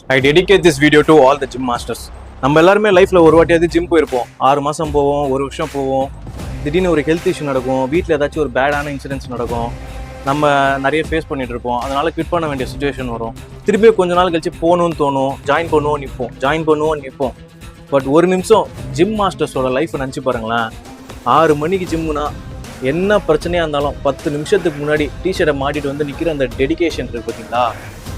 I dedicate this video to all the gym masters. நம்ம எல்லாருமே லைஃப்ல ஒரு வாட்டியாவது ஜிம் போயிருப்போம். 6 மாசம் போவோம், ஒரு வருஷம் போவோம். திடீர்னு ஒரு ஹெல்த் இஷ்யூ நடக்கும், வீட்டில் ஏதாச்சும் ஒரு பேடான இன்சிடென்ட்ஸ் நடக்கும். நம்ம நிறைய ஃபேஸ் பண்ணிட்டு இருப்போம், அதனால குவிட் பண்ண வேண்டிய சுச்சுவேஷன் வரும். திருப்பி கொஞ்ச நாள் கழிச்சு போகணும்னு தோணும், ஜாயின் பண்ணுவோம் நிற்போம். பட் ஒரு நிமிஷம் ஜிம் மாஸ்டர்ஸோட லைஃப்பை நினச்சி பாருங்களேன். 6 மணிக்கு ஜிம்முனா என்ன பிரச்சனையாக இருந்தாலும் 10 நிமிஷத்துக்கு முன்னாடி டிஷர்ட்டை மாட்டிட்டு வந்து நிற்கிற அந்த டெடிகேஷன் இருக்குது பார்த்தீங்களா.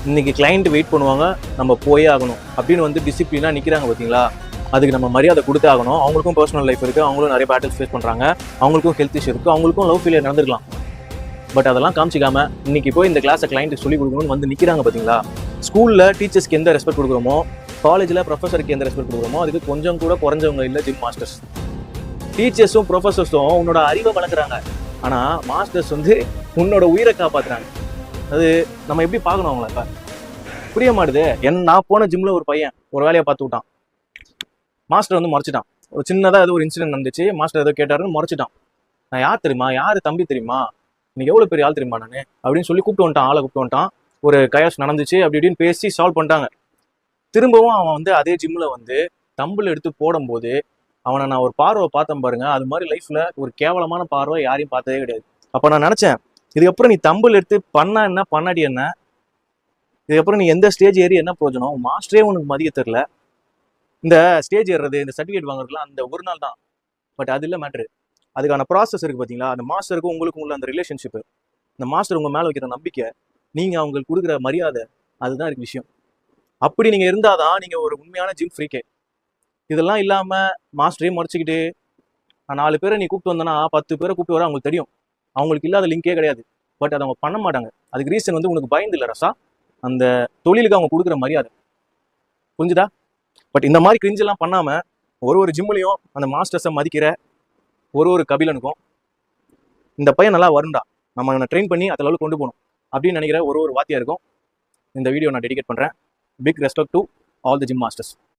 இன்றைக்கி கிளைண்ட் வெயிட் பண்ணுவாங்க, நம்ம போயே ஆகணும் அப்படின்னு வந்து டிசிப்ளினாக நிற்கிறாங்க பார்த்தீங்களா. அதுக்கு நம்ம மரியாதை கொடுத்தே ஆகணும். அவங்களுக்கும் பர்சனல் லைஃப் இருக்குது, அவங்களும் நிறைய பேட்டில்ஸ் ஃபேஸ் பண்ணுறாங்க, அவங்களுக்கும் ஹெல்த் இஷ்யூ இருக்குது, அவங்களுக்கும் லவ் ஃபெயிலியர் நடந்துருக்கலாம். பட் அதெல்லாம் காமிச்சிக்காம இன்றைக்கி போய் இந்த கிளாஸை கிளைண்ட்டுக்கு சொல்லிக் கொடுக்கணும்னு வந்து நிற்கிறாங்க பார்த்தீங்களா. ஸ்கூலில் டீச்சர்ஸ்க்கு எந்த ரெஸ்பெக்ட் கொடுக்குறோமோ, காலேஜில் ப்ரொஃபஸருக்கு எந்த ரெஸ்பெக்ட் கொடுக்குறோமோ, அதுக்கு கொஞ்சம் கூட குறைஞ்சவங்க இல்லை ஜிம் மாஸ்டர்ஸ். டீச்சர்ஸும் ப்ரொஃபஸர்ஸும் உன்னோட அறிவை வளர்க்குறாங்க, ஆனால் மாஸ்டர்ஸ் வந்து உன்னோட உயிரை காப்பாற்றுறாங்க. அது நம்ம எப்படி பார்க்கணும் அவங்கள? இப்போ புரிய மாட்டுது. நான் போன ஜிம்மில் ஒரு பையன் ஒரு வேலையை பார்த்து விட்டான். மாஸ்டர் வந்து முறைச்சிட்டான். ஒரு சின்னதாக ஏதோ ஒரு இன்சிடென்ட் நடந்துச்சு, மாஸ்டர் ஏதோ கேட்டாருன்னு முறைச்சிட்டான். நான் யார் தெரியுமா, யார் தம்பி தெரியுமா, இன்னைக்கு எவ்வளோ பெரிய ஆள் தெரியுமா நான் அப்படின்னு சொல்லி ஆளை கூப்பிட்டு வந்துட்டான். ஒரு கயாஸ் நடந்துச்சு, அப்படி இப்படின்னு பேசி சால்வ் பண்ணிட்டாங்க. திரும்பவும் அவன் வந்து அதே ஜிம்மில் வந்து தம்பிள் எடுத்து போடும்போது அவனை நான் ஒரு பார்வை பார்த்தேன் பாருங்க. அது மாதிரி லைஃப்ல ஒரு கேவலமான பார்வை யாரையும் பார்த்ததே கிடையாது. அப்போ நான் நினைச்சேன், இதுக்கப்புறம் நீ தம்பிள் எடுத்து பண்ணா என்ன பண்ணாடி என்ன, இதுக்கப்புறம் நீ எந்த ஸ்டேஜ் ஏறி என்ன பிரயோஜனம், மாஸ்டரே உனக்கு மதிய தெரில. இந்த ஸ்டேஜ் ஏறுறது, இந்த சர்டிஃபிகேட் வாங்குறதுலாம் அந்த ஒரு நாள் தான். பட் அது இல்லை மேட்ரு, அதுக்கான ப்ராசஸ் இருக்குது பார்த்தீங்களா. அந்த மாஸ்டருக்கும் உங்களுக்கும் உள்ள அந்த ரிலேஷன்ஷிப்பு, இந்த மாஸ்டர் உங்கள் மேலே வைக்கிற நம்பிக்கை, நீங்கள் அவங்களுக்கு கொடுக்குற மரியாதை, அதுதான் இருக்கு விஷயம். அப்படி நீங்கள் இருந்தால் தான் நீங்கள் ஒரு உண்மையான ஜிம் ஃப்ரீக்கே. இதெல்லாம் இல்லாமல் மாஸ்டரே முறைச்சிக்கிட்டு 4 பேரை நீ கூப்பிட்டு வந்தனா 10 பேரை கூப்பிட்டு வர அவங்களுக்கு தெரியும். அவங்களுக்கு இல்லாத லிங்கே கிடையாது. பட் அதை அவங்க பண்ண மாட்டாங்க. அதுக்கு ரீசன் வந்து உனக்கு பயந்து இல்லை ரசா, அந்த தொழிலுக்கு அவங்க கொடுக்குற மரியாதை. புரிஞ்சுதா? பட் இந்த மாதிரி கிரிஞ்செல்லாம் பண்ணாமல் ஒரு ஜிம்முலையும் அந்த மாஸ்டர்ஸை மதிக்கிற ஒரு கபிலனுக்கும் இந்த பையன் நல்லா வருண்டா, நம்ம ட்ரெயின் பண்ணி அதில் அளவுக்கு கொண்டு போகணும் அப்படின்னு நினைக்கிற ஒரு வாத்தியா இருக்கும் இந்த வீடியோ நான் டெடிகேட் பண்ணுறேன். Big respect to all the gym masters.